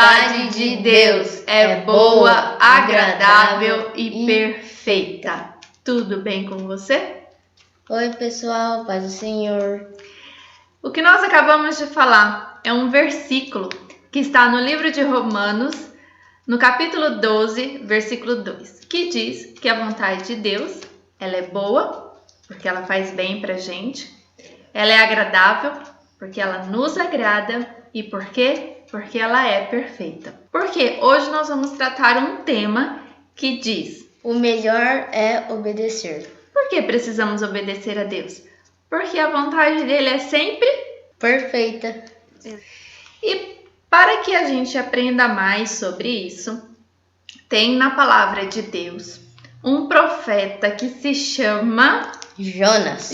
vontade de Deus é boa, agradável e perfeita. Tudo bem com você? Oi, pessoal, paz do Senhor. O que nós acabamos de falar é um versículo que está no livro de Romanos, no capítulo 12, versículo 2, que diz que a vontade de Deus, ela é boa, porque ela faz bem pra gente, ela é agradável, porque ela nos agrada, e por quê? Porque ela é perfeita. Porque hoje nós vamos tratar um tema que diz: o melhor é obedecer. Por que precisamos obedecer a Deus? Porque a vontade dele é sempre perfeita. E para que a gente aprenda mais sobre isso, tem na palavra de Deus um profeta que se chama Jonas.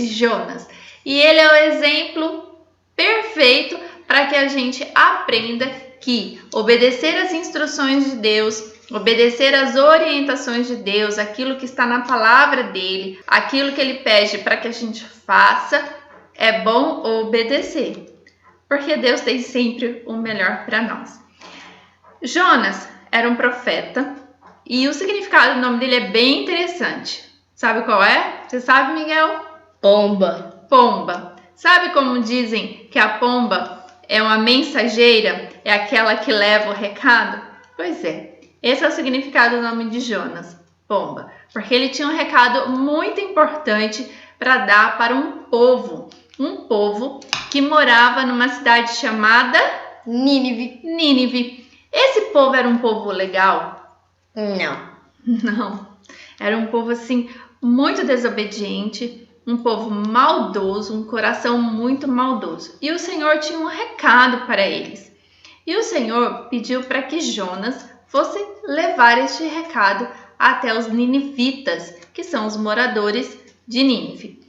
E ele é o exemplo perfeito para que a gente aprenda que obedecer às instruções de Deus, obedecer às orientações de Deus, aquilo que está na palavra dele, aquilo que ele pede para que a gente faça, é bom obedecer. Porque Deus tem sempre o melhor para nós. Jonas era um profeta e o significado do nome dele é bem interessante. Sabe qual é? Você sabe, Miguel? Pomba. Sabe como dizem que a pomba é uma mensageira? É aquela que leva o recado? Pois é, esse é o significado do nome de Jonas, pomba. Porque ele tinha um recado muito importante para dar para um povo que morava numa cidade chamada Nínive. Esse povo era um povo legal? Não. Era um povo assim muito desobediente, um povo maldoso, um coração muito maldoso. E o Senhor tinha um recado para eles. E o Senhor pediu para que Jonas fosse levar este recado até os ninivitas, que são os moradores de Nínive.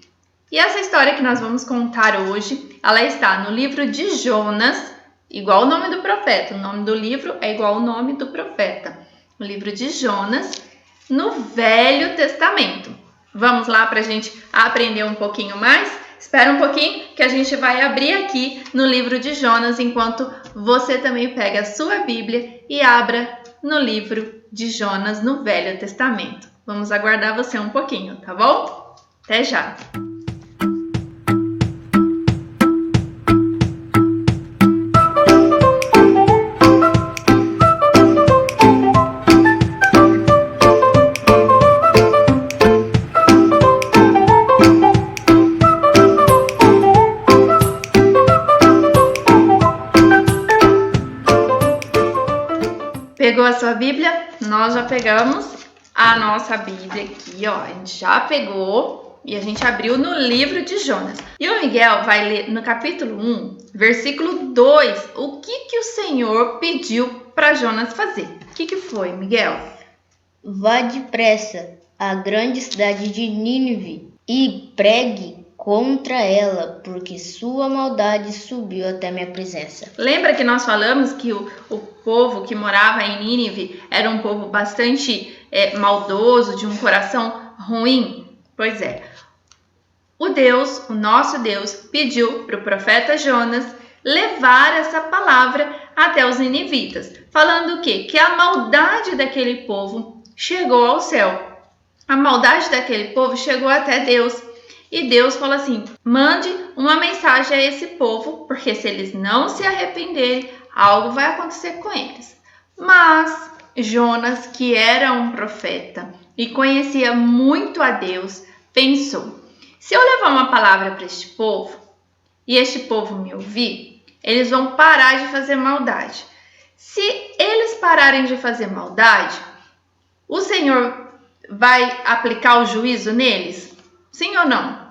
E essa história que nós vamos contar hoje, ela está no livro de Jonas, igual o nome do profeta. O nome do livro é igual ao nome do profeta. O livro de Jonas, no Velho Testamento. Vamos lá para a gente aprender um pouquinho mais? Espera um pouquinho que a gente vai abrir aqui no livro de Jonas, enquanto você também pega a sua Bíblia e abra no livro de Jonas, no Velho Testamento. Vamos aguardar você um pouquinho, tá bom? Até já! Pegou a sua Bíblia? Nós já pegamos a nossa Bíblia aqui, ó. A gente já pegou e a gente abriu no livro de Jonas. E o Miguel vai ler no capítulo 1, versículo 2, o que o Senhor pediu para Jonas fazer. O que foi, Miguel? Vá depressa à grande cidade de Nínive e pregue contra ela, porque sua maldade subiu até minha presença. Lembra que nós falamos que o povo que morava em Nínive era um povo bastante maldoso, de um coração ruim? Pois é. O nosso Deus, pediu para o profeta Jonas levar essa palavra até os ninivitas, falando o quê? Que a maldade daquele povo chegou ao céu. A maldade daquele povo chegou até Deus. E Deus falou assim: mande uma mensagem a esse povo, porque se eles não se arrependerem, algo vai acontecer com eles. Mas Jonas, que era um profeta e conhecia muito a Deus, pensou: se eu levar uma palavra para este povo e este povo me ouvir, eles vão parar de fazer maldade. Se eles pararem de fazer maldade, o Senhor vai aplicar o juízo neles? Sim ou não?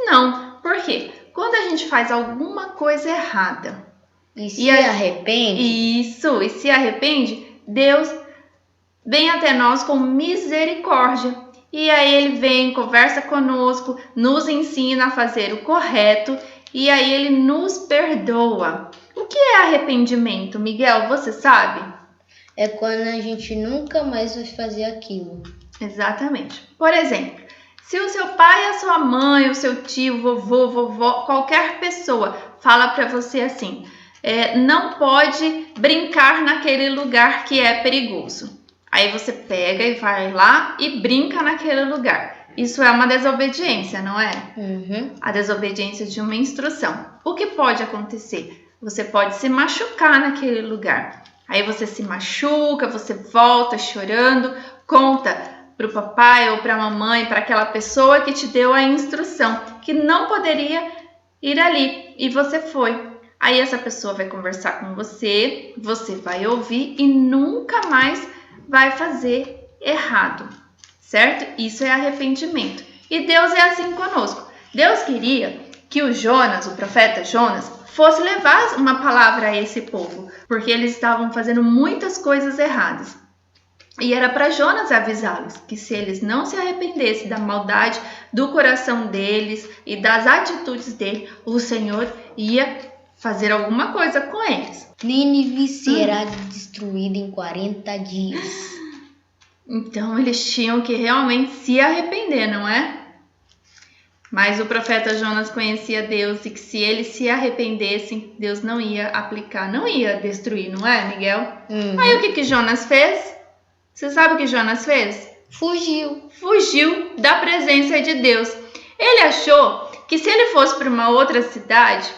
Não. Por quê? Quando a gente faz alguma coisa errada e se arrepende, Deus vem até nós com misericórdia. E aí ele vem, conversa conosco, nos ensina a fazer o correto e aí ele nos perdoa. O que é arrependimento, Miguel? Você sabe? É quando a gente nunca mais vai fazer aquilo. Exatamente. Por exemplo, se o seu pai, a sua mãe, o seu tio, vovô, vovó, qualquer pessoa fala para você assim: não pode brincar naquele lugar que é perigoso. Aí você pega e vai lá e brinca naquele lugar. Isso é uma desobediência, não é? Uhum. A desobediência de uma instrução. O que pode acontecer? Você pode se machucar naquele lugar. Aí você se machuca, você volta chorando, conta para o papai ou para a mamãe, para aquela pessoa que te deu a instrução, que não poderia ir ali, e você foi. Aí essa pessoa vai conversar com você, você vai ouvir e nunca mais vai fazer errado, certo? Isso é arrependimento. E Deus é assim conosco. Deus queria que o Jonas, o profeta Jonas, fosse levar uma palavra a esse povo, porque eles estavam fazendo muitas coisas erradas. E era para Jonas avisá-los que se eles não se arrependessem da maldade do coração deles e das atitudes dele, o Senhor ia fazer alguma coisa com eles. Nínive será destruída em 40 dias. Então eles tinham que realmente se arrepender, não é? Mas o profeta Jonas conhecia Deus e que se eles se arrependessem, Deus não ia aplicar, não ia destruir, não é, Miguel? Aí o que Jonas fez? Você sabe o que Jonas fez? Fugiu. Fugiu da presença de Deus. Ele achou que se ele fosse para uma outra cidade,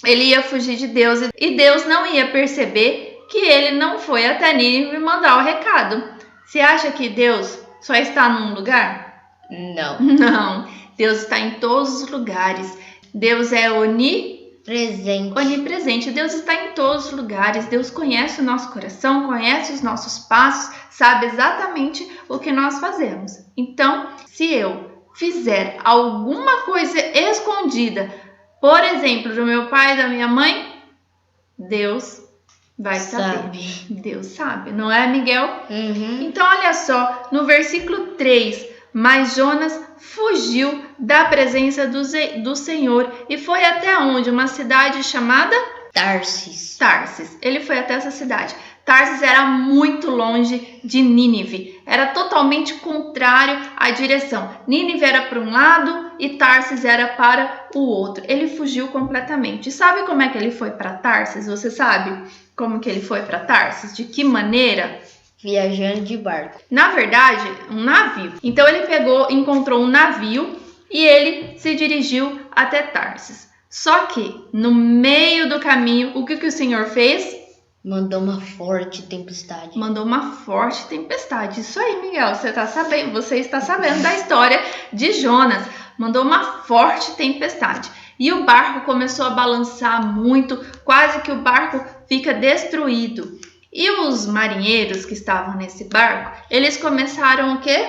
ele ia fugir de Deus e Deus não ia perceber que ele não foi até Nínive mandar o recado. Você acha que Deus só está num lugar? Não. Não. Deus está em todos os lugares. Deus é onipresente. Deus está em todos os lugares. Deus conhece o nosso coração, conhece os nossos passos, sabe exatamente o que nós fazemos. Então, se eu fizer alguma coisa escondida, por exemplo, do meu pai e da minha mãe, Deus vai saber. Deus sabe, não é, Miguel? Então, olha só, no versículo 3, mas Jonas fugiu da presença do Senhor e foi até onde? Uma cidade chamada Tarsis. Ele foi até essa cidade. Tarsis era muito longe de Nínive. Era totalmente contrário à direção. Nínive era para um lado e Tarsis era para o outro. Ele fugiu completamente. E sabe como é que ele foi para Tarsis? Você sabe como que ele foi para Tarsis? De que maneira? Viajando de barco. Na verdade, um navio. Então ele encontrou um navio e ele se dirigiu até Tarsis. Só que no meio do caminho, o que o Senhor fez? Mandou uma forte tempestade. Isso aí, Miguel, você está sabendo da história de Jonas. Mandou uma forte tempestade. E o barco começou a balançar muito, quase que o barco fica destruído. E os marinheiros que estavam nesse barco, eles começaram o quê?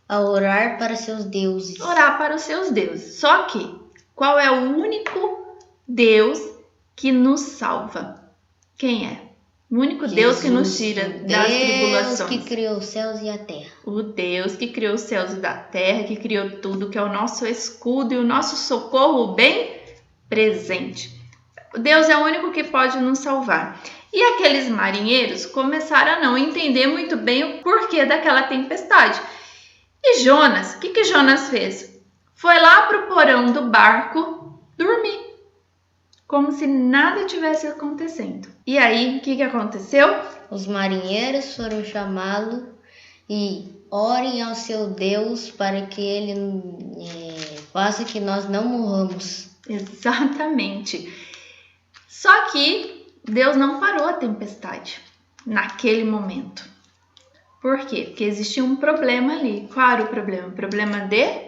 A orar para seus deuses. Só que, qual é o único Deus que nos salva? Quem é? O único Jesus, Deus que nos tira das tribulações. O Deus que criou os céus e a terra. O Deus que criou os céus e a terra, que criou tudo, que é o nosso escudo e o nosso socorro bem presente. Deus é o único que pode nos salvar. E aqueles marinheiros começaram a não entender muito bem o porquê daquela tempestade. E Jonas, o que Jonas fez? Foi lá para o porão do barco dormir, como se nada tivesse acontecendo. E aí, o que aconteceu? Os marinheiros foram chamá-lo e orem ao seu Deus para que ele faça que nós não morramos. Exatamente. Só que Deus não parou a tempestade naquele momento. Por quê? Porque existia um problema ali. Qual era o problema? O problema de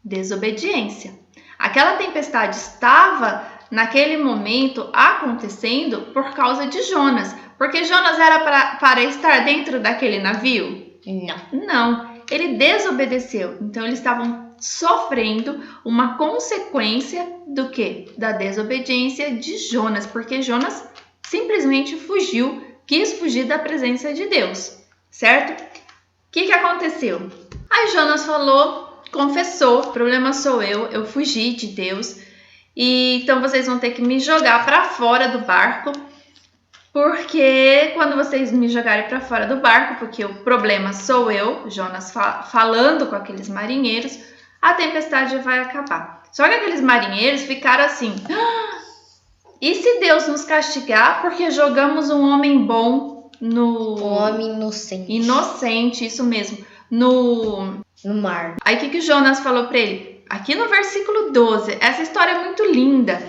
desobediência. Aquela tempestade estava naquele momento acontecendo por causa de Jonas. Porque Jonas era para estar dentro daquele navio? Não. Ele desobedeceu. Então eles estavam sofrendo uma consequência do quê? Da desobediência de Jonas. Porque Jonas simplesmente quis fugir da presença de Deus. Certo? O que aconteceu? Aí Jonas confessou, o problema sou eu fugi de Deus. E então vocês vão ter que me jogar para fora do barco, porque quando vocês me jogarem para fora do barco, porque o problema sou eu, Jonas falando com aqueles marinheiros, a tempestade vai acabar. Só que aqueles marinheiros ficaram assim, E se Deus nos castigar porque jogamos um homem bom Um homem inocente. Inocente, isso mesmo. No mar. Aí o que Jonas falou para ele? Aqui no versículo 12, essa história é muito linda.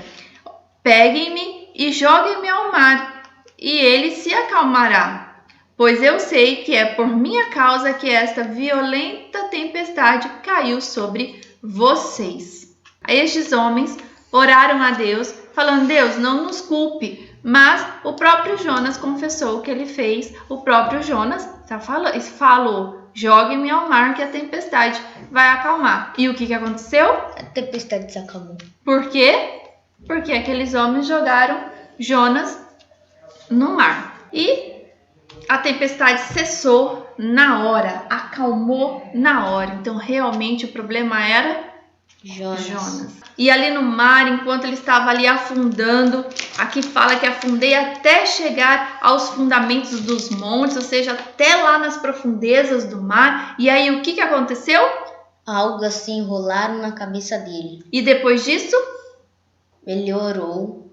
Peguem-me e joguem-me ao mar, e ele se acalmará, pois eu sei que é por minha causa que esta violenta tempestade caiu sobre vocês. Aí estes homens oraram a Deus, falando: Deus, não nos culpe. Mas o próprio Jonas confessou o que ele fez. O próprio Jonas falou: jogue-me ao mar que a tempestade vai acalmar. E o que aconteceu? A tempestade se acalmou. Por quê? Porque aqueles homens jogaram Jonas no mar. E a tempestade cessou na hora, acalmou na hora. Então, realmente, o problema era Jonas. E ali no mar, enquanto ele estava ali afundando, aqui fala que afundei até chegar aos fundamentos dos montes, ou seja, até lá nas profundezas do mar. E aí, o que aconteceu? Algas se enrolaram na cabeça dele. E depois disso? Ele orou.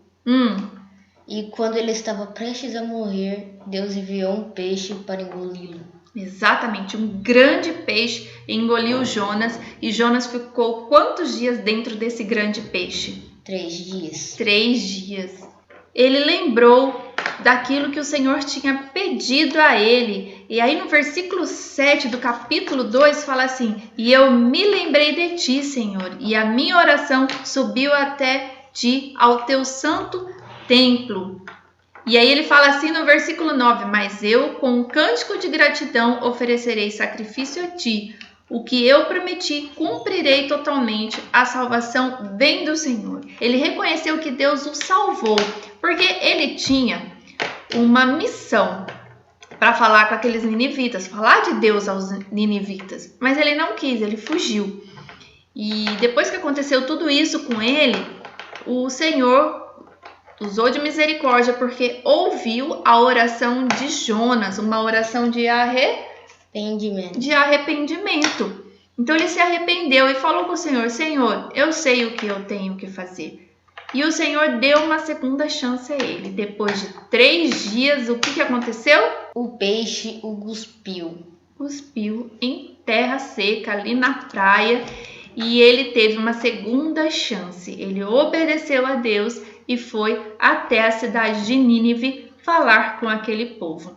E quando ele estava prestes a morrer, Deus enviou um peixe para engoli-lo. Exatamente, um grande peixe engoliu Jonas. E Jonas ficou quantos dias dentro desse grande peixe? 3 dias. 3 dias. Ele lembrou daquilo que o Senhor tinha pedido a ele. E aí no versículo 7 do capítulo 2 fala assim: e eu me lembrei de ti, Senhor, e a minha oração subiu até ti ao teu santo templo. E aí ele fala assim no versículo 9: mas eu, com um cântico de gratidão, oferecerei sacrifício a ti. O que eu prometi, cumprirei totalmente. A salvação vem do Senhor. Ele reconheceu que Deus o salvou, porque ele tinha uma missão para falar com aqueles ninivitas, falar de Deus aos ninivitas. Mas ele não quis, ele fugiu. E depois que aconteceu tudo isso com ele, o Senhor usou de misericórdia, porque ouviu a oração de Jonas, uma oração de arrependimento. Então ele se arrependeu e falou com o Senhor: Senhor, eu sei o que eu tenho que fazer. E o Senhor deu uma segunda chance a ele. Depois de 3 dias, o que aconteceu? O peixe o cuspiu. Cuspiu em terra seca, ali na praia. E ele teve uma segunda chance. Ele obedeceu a Deus e foi até a cidade de Nínive falar com aquele povo.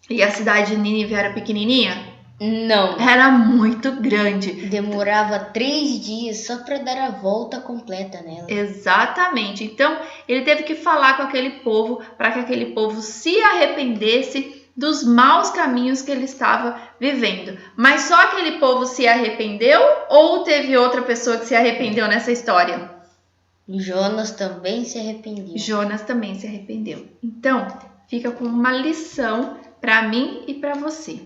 E a cidade de Nínive era pequenininha? Não. Era muito grande. Demorava 3 dias só para dar a volta completa nela. Exatamente. Então, ele teve que falar com aquele povo para que aquele povo se arrependesse dos maus caminhos que ele estava vivendo. Mas só aquele povo se arrependeu ou teve outra pessoa que se arrependeu nessa história? Jonas também se arrependeu. Jonas também se arrependeu. Então, fica com uma lição para mim e para você.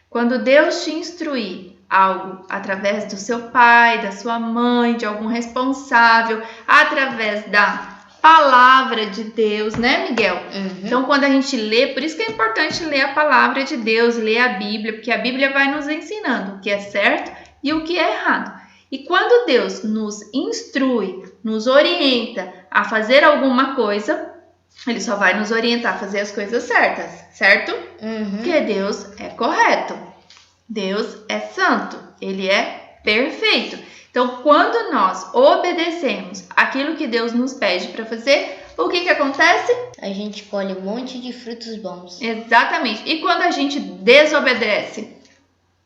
Quando Deus te instruir algo através do seu pai, da sua mãe, de algum responsável, através da palavra de Deus, né, Miguel? Então, quando a gente lê, por isso que é importante ler a palavra de Deus, ler a Bíblia, porque a Bíblia vai nos ensinando o que é certo e o que é errado. E quando Deus nos instrui, nos orienta a fazer alguma coisa, Ele só vai nos orientar a fazer as coisas certas, certo? Porque Deus é correto. Deus é santo. Ele é perfeito. Então, quando nós obedecemos aquilo que Deus nos pede para fazer, o que acontece? A gente colhe um monte de frutos bons. Exatamente. E quando a gente desobedece?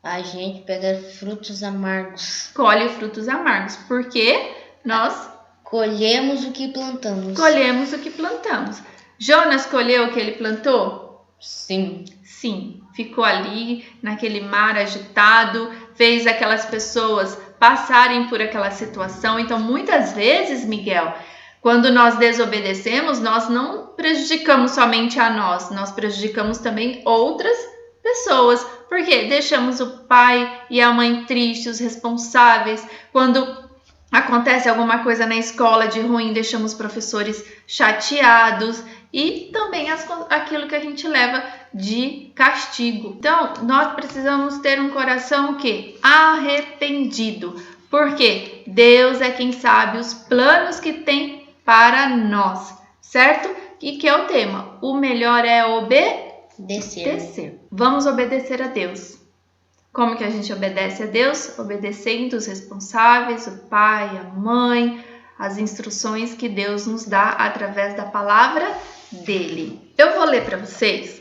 A gente pega frutos amargos. Colhe frutos amargos, porque nós colhemos o que plantamos. Colhemos o que plantamos. Jonas colheu o que ele plantou? Sim. Sim. Ficou ali naquele mar agitado, fez aquelas pessoas passarem por aquela situação. Então, muitas vezes, Miguel, quando nós desobedecemos, nós não prejudicamos somente a nós, nós prejudicamos também outras pessoas, porque deixamos o pai e a mãe tristes, os responsáveis. Quando acontece alguma coisa na escola de ruim, deixamos os professores chateados e também aquilo que a gente leva de castigo. Então, nós precisamos ter um coração que arrependido, porque Deus é quem sabe os planos que tem para nós. certo? E que é o tema, o melhor é Descer. Vamos obedecer a Deus. Como que a gente obedece a Deus? Obedecendo os responsáveis, o pai, a mãe, as instruções que Deus nos dá através da palavra dele. Eu vou ler para vocês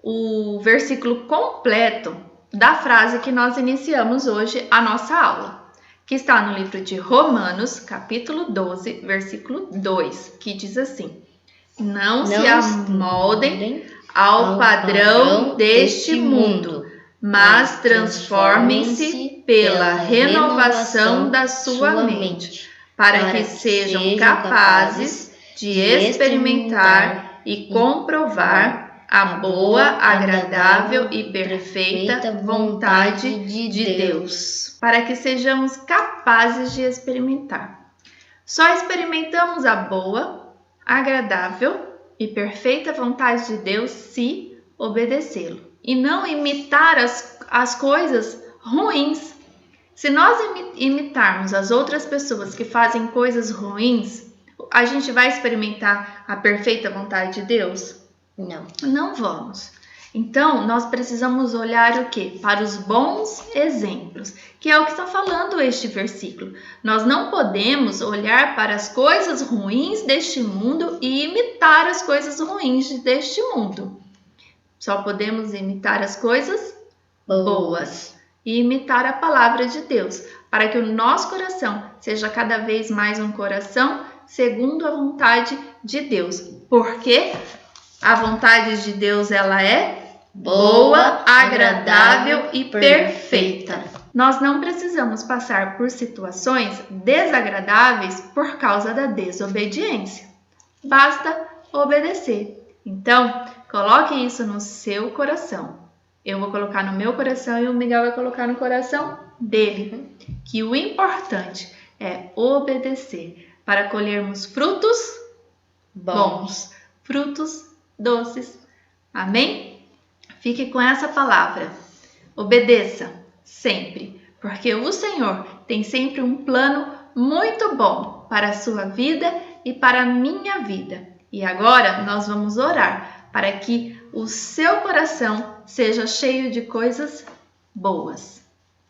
o versículo completo da frase que nós iniciamos hoje a nossa aula, que está no livro de Romanos, capítulo 12, versículo 2, que diz assim: Não se amoldem ao padrão deste mundo, mas transformem-se pela renovação da sua mente, para que sejam capazes de experimentar e comprovar a boa, agradável e perfeita vontade de Deus. Para que sejamos capazes de experimentar. Só experimentamos a boa, agradável e perfeita vontade de Deus se obedecê-lo. E não imitar as coisas ruins. Se nós imitarmos as outras pessoas que fazem coisas ruins, a gente vai experimentar a perfeita vontade de Deus? Não vamos. Então, nós precisamos olhar o quê? Para os bons exemplos, que é o que está falando este versículo. Nós não podemos olhar para as coisas ruins deste mundo e imitar as coisas ruins deste mundo. Só podemos imitar as coisas boas e imitar a palavra de Deus, para que o nosso coração seja cada vez mais um coração segundo a vontade de Deus. Porque a vontade de Deus, ela é boa, agradável e perfeita. Nós não precisamos passar por situações desagradáveis por causa da desobediência. Basta obedecer. Então, coloque isso no seu coração. Eu vou colocar no meu coração e o Miguel vai colocar no coração dele. Que o importante é obedecer para colhermos frutos bons, frutos doces. Amém? Fique com essa palavra. Obedeça sempre, porque o Senhor tem sempre um plano muito bom para a sua vida e para a minha vida. E agora nós vamos orar para que o seu coração seja cheio de coisas boas.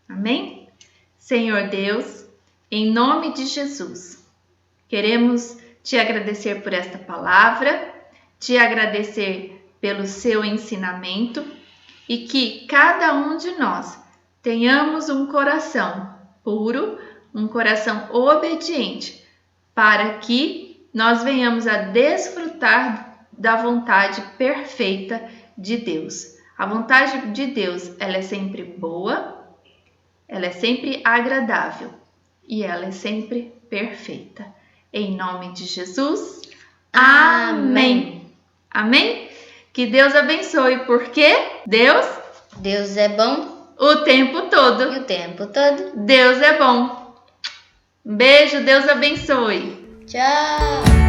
Amém? Senhor Deus, em nome de Jesus, queremos te agradecer por esta palavra, te agradecer pelo seu ensinamento e que cada um de nós tenhamos um coração puro, um coração obediente, para que nós venhamos a desfrutar da vontade perfeita de Deus. A vontade de Deus, ela é sempre boa, ela é sempre agradável e ela é sempre perfeita. Em nome de Jesus, amém. Amém? Que Deus abençoe, porque Deus é bom o tempo todo. E o tempo todo Deus é bom. Um beijo, Deus abençoe. Tchau.